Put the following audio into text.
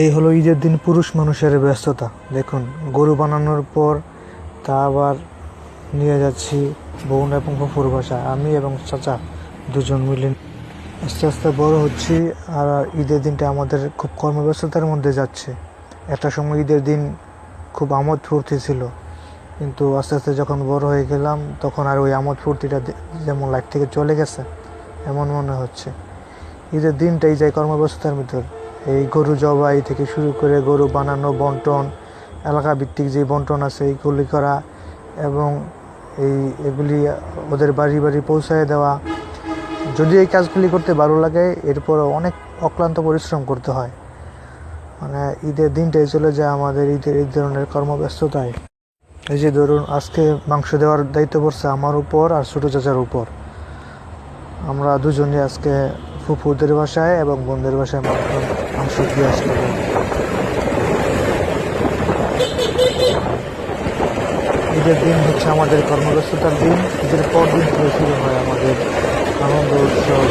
এই হলো ঈদের দিন পুরুষ মানুষের ব্যস্ততা। দেখুন, গরু বানানোর পর তা আবার নিয়ে যাচ্ছি বোন এবং ফুফুর বাসায়। আমি এবং চাচা দুজন মিলে আস্তে আস্তে বড় হচ্ছি। আর ঈদের দিনটা আমাদের খুব কর্মব্যস্ততার মধ্যে যাচ্ছে। একটা সময় ঈদের দিন খুব আমোদ ফুর্তি ছিল, কিন্তু আস্তে আস্তে যখন বড় হয়ে গেলাম তখন আর ওই আমোদ ফুর্তিটা যেমন লাইফ থেকে চলে গেছে এমন মনে হচ্ছে। ঈদের দিনটাই যায় কর্মব্যস্ততার ভিতর। এই গরু জবাই থেকে শুরু করে গরু বানানো, বন্টন, এলাকা ভিত্তিক যে বন্টন আছে এইগুলি করা, এবং এগুলি ওদের বাড়ি বাড়ি পৌঁছায় দেওয়া। যদি এই কাজগুলি করতে ভালো লাগে, এরপরও অনেক অক্লান্ত পরিশ্রম করতে হয়। মানে ঈদের দিনটাই চলে যায় আমাদের ঈদের এই ধরনের কর্মব্যস্ততায়। এই যে ধরুন, আজকে মাংস দেওয়ার দায়িত্ব পড়ছে আমার উপর আর ছোটো চাচার উপর। আমরা দুজনে আজকে ফুফুদের বাসায় এবং বোনদের বাসায় মাংস দিয়ে আসতে হবে। ঈদের দিন হচ্ছে আমাদের কর্মব্যস্ততার দিন। ঈদের পর দিন থেকে শুরু হয় আমাদের আনন্দ উৎসব।